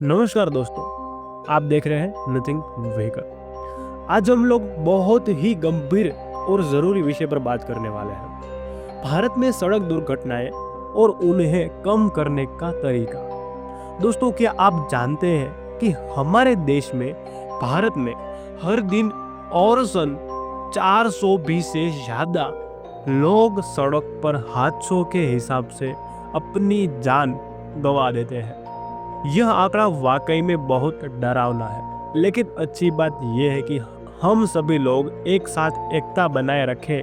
नमस्कार दोस्तों, आप देख रहे हैं नथिंग व्हीकल। आज हम लोग बहुत ही गंभीर और ज़रूरी विषय पर बात करने वाले हैं। भारत में सड़क दुर्घटनाएं और उन्हें कम करने का तरीका। दोस्तों, क्या आप जानते हैं कि हमारे देश में, भारत में हर दिन औसतन 420 से ज़्यादा लोग सड़क पर हादसों के हिसाब से अपनी जान गंवा देते हैं। यह आंकड़ा वाकई में बहुत डरावना है, लेकिन अच्छी बात यह है कि हम सभी लोग एक साथ एकता बनाए रखें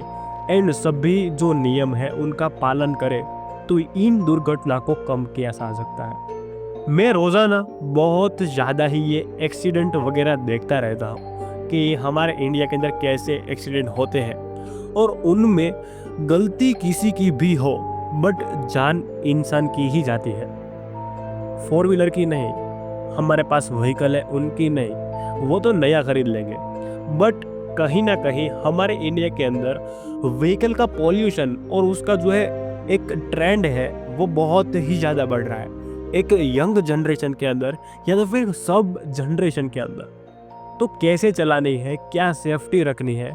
एंड सभी जो नियम है उनका पालन करें तो इन दुर्घटना को कम किया जा सकता है। मैं रोज़ाना बहुत ज़्यादा ही ये एक्सीडेंट वगैरह देखता रहता हूँ कि हमारे इंडिया के अंदर कैसे एक्सीडेंट होते हैं और उनमें गलती किसी की भी हो बट जान इंसान की ही जाती है। 4 व्हीलर की नहीं, हमारे पास व्हीकल है उनकी नहीं, वो तो नया खरीद लेंगे। बट कहीं ना कहीं हमारे इंडिया के अंदर व्हीकल का पॉल्यूशन और उसका जो है एक ट्रेंड है वो बहुत ही ज़्यादा बढ़ रहा है, एक यंग जनरेशन के अंदर या तो फिर सब जनरेशन के अंदर। तो कैसे चलानी है, क्या सेफ्टी रखनी है,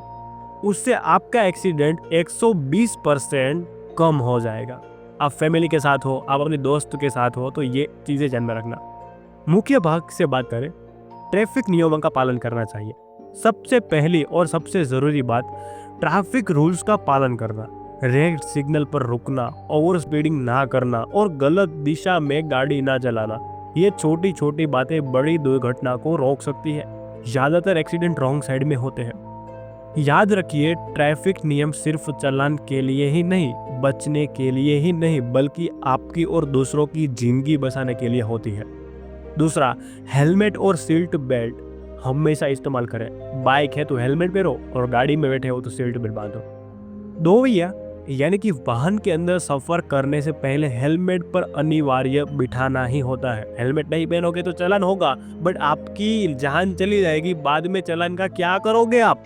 उससे आपका एक्सीडेंट 120% कम हो जाएगा। आप फैमिली के साथ हो, आप अपने दोस्त के साथ हो, तो ये चीज़ें ध्यान में रखना। मुख्य भाग से बात करें, ट्रैफिक नियमों का पालन करना चाहिए। सबसे पहली और सबसे ज़रूरी बात, ट्रैफिक रूल्स का पालन करना। रेड सिग्नल पर रुकना, ओवर स्पीडिंग ना करना और गलत दिशा में गाड़ी ना चलाना। ये छोटी छोटी बातें बड़ी दुर्घटना को रोक सकती है। ज़्यादातर एक्सीडेंट रॉन्ग साइड में होते हैं। याद रखिए, ट्रैफिक नियम सिर्फ चालान के लिए ही नहीं, बचने के लिए ही नहीं, बल्कि आपकी और दूसरों की जिंदगी बचाने के लिए होती है। दूसरा, हेलमेट और सीट बेल्ट हमेशा इस्तेमाल करें। बाइक है तो हेलमेट पहनो और गाड़ी में बैठे हो तो सीट बेल्ट बांधो। दो भैया, यानी कि वाहन के अंदर सफर करने से पहले हेलमेट पर अनिवार्य बिठाना ही होता है। हेलमेट नहीं पहनोगे तो चालान होगा, बट आपकी जान चली जाएगी। बाद में चालान का क्या करोगे आप?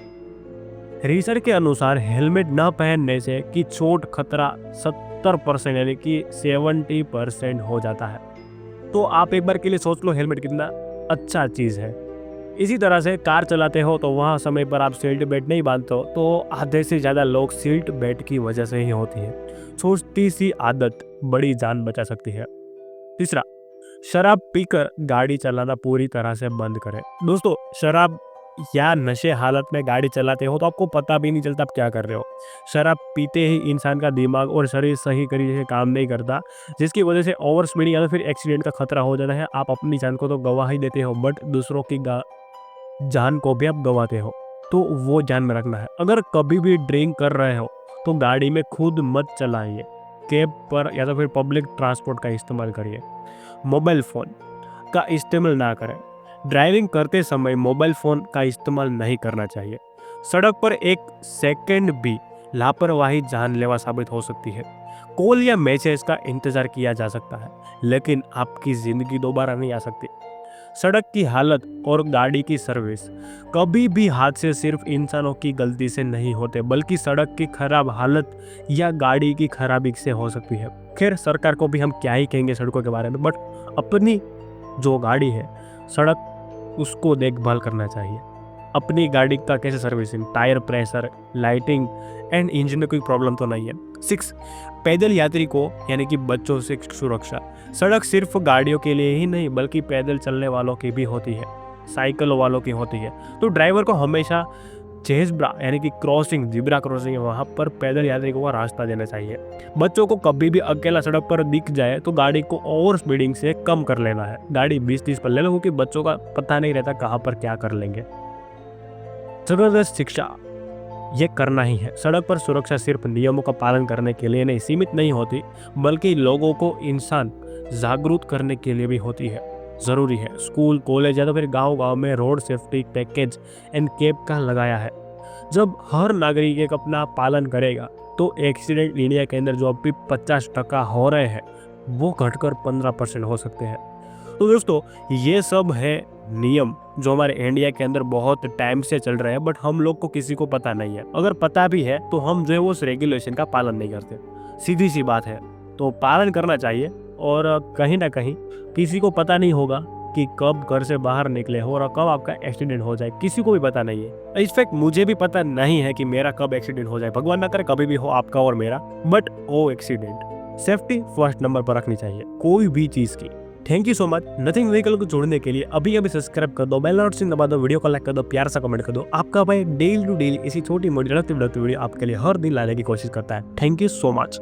रिसर्च के अनुसार हेलमेट न पहनने से की चोट खतरा 70% यानी कि 70% हो जाता है। तो आप एक बार के लिए सोच लो हेलमेट कितना अच्छा चीज़ है। इसी तरह से कार चलाते हो तो वहाँ समय पर आप सीट बेल्ट नहीं बांधते हो तो आधे से ज़्यादा लोग सीट बेल्ट की वजह से ही होती है। छोटी सी आदत बड़ी जान बचा सकती है। तीसरा, शराब पीकर गाड़ी चलाना पूरी तरह से बंद करें। दोस्तों, शराब या नशे हालत में गाड़ी चलाते हो तो आपको पता भी नहीं चलता आप क्या कर रहे हो। शराब पीते ही इंसान का दिमाग और शरीर सही तरीके से काम नहीं करता, जिसकी वजह से ओवर स्पीडिंग या तो फिर एक्सीडेंट का खतरा हो जाता है। आप अपनी जान को तो गंवा ही देते हो, बट दूसरों की जान को भी आप गंवाते हो। तो वो ध्यान में रखना है। अगर कभी भी ड्रिंक कर रहे हो तो गाड़ी में खुद मत चलाइए। कैब पर या तो फिर पब्लिक ट्रांसपोर्ट का इस्तेमाल करिए। मोबाइल फ़ोन का इस्तेमाल ना करें। ड्राइविंग करते समय मोबाइल फ़ोन का इस्तेमाल नहीं करना चाहिए। सड़क पर एक सेकंड भी लापरवाही जानलेवा साबित हो सकती है। कॉल या मैसेज का इंतज़ार किया जा सकता है, लेकिन आपकी ज़िंदगी दोबारा नहीं आ सकती। सड़क की हालत और गाड़ी की सर्विस, कभी भी हादसे सिर्फ इंसानों की गलती से नहीं होते, बल्कि सड़क की खराब हालत या गाड़ी की खराबी से हो सकती है। खैर, सरकार को भी हम क्या ही कहेंगे सड़कों के बारे में, बट अपनी जो गाड़ी है, सड़क उसको देखभाल करना चाहिए। अपनी गाड़ी का कैसे servicing, tyre pressure, lighting and engine में कोई प्रॉब्लम तो नहीं है। 6, पैदल यात्री को यानी कि बच्चों से सुरक्षा। सड़क सिर्फ गाड़ियों के लिए ही नहीं बल्कि पैदल चलने वालों की भी होती है, साइकिल वालों की होती है। तो ड्राइवर को हमेशा जेब्रा यानी कि क्रॉसिंग, जिब्रा क्रॉसिंग है वहाँ पर पैदल यात्री को रास्ता देना चाहिए। बच्चों को कभी भी अकेला सड़क पर दिख जाए तो गाड़ी को ओवर स्पीडिंग से कम कर लेना है। गाड़ी 20-30 पर ले लो, क्योंकि बच्चों का पता नहीं रहता कहाँ पर क्या कर लेंगे। जबरदस्त शिक्षा, ये करना ही है। सड़क पर सुरक्षा सिर्फ नियमों का पालन करने के लिए नहीं सीमित नहीं होती, बल्कि लोगों को इंसान जागरूक करने के लिए भी होती है, ज़रूरी है। स्कूल, कॉलेज या तो फिर गांव-गांव में road safety package and camp का लगाया है। जब हर नागरिक एक अपना पालन करेगा तो एक्सीडेंट इंडिया के अंदर जो अभी 50% हो रहे हैं वो घटकर 15% हो सकते हैं। तो दोस्तों, ये सब है नियम जो हमारे इंडिया के अंदर बहुत टाइम से चल रहे हैं, बट हम लोग को किसी को पता नहीं है। अगर पता भी है तो हम जो है उस रेगुलेशन का पालन नहीं करते। सीधी सी बात है, तो पालन करना चाहिए। और कहीं ना कहीं किसी को पता नहीं होगा कि कब घर से बाहर निकले हो और कब आपका एक्सीडेंट हो जाए, किसी को भी पता नहीं है। इनफैक्ट मुझे भी पता नहीं है कि मेरा कब एक्सीडेंट हो जाए, भगवान ना करे कभी भी हो आपका और मेरा। बट वो एक्सीडेंट, सेफ्टी फर्स्ट नंबर पर रखनी चाहिए कोई भी चीज की। Thank you so much nothing vehicle को जोड़ने के लिए। अभी अभी सब्सक्राइब कर दो, बेल नोटिफिकेशन दबा दो, वीडियो को लाइक कर दो, प्यार सा कमेंट कर दो। आपका भाई डेली टू डेली इसी छोटी मोटी लड़ती वीडियो आपके लिए हर दिन लाने की कोशिश करता है। Thank you so much.